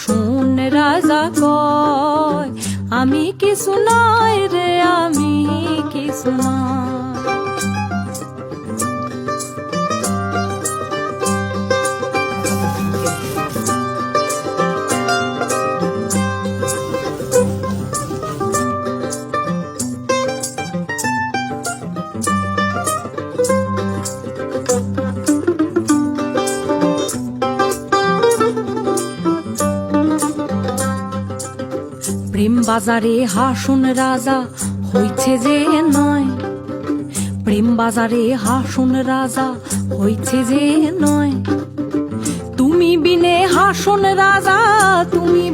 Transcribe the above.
শুন রাজা কয় আমি কিছু নয় রে, আমি কিছু নয়। প্রেম বাজারে হাসুন রাজা হইছে যে নয়, প্রেম বাজারে হাসুন রাজা হইছে যে নয়। তুমি বিনে হাসুন রাজা, তুমি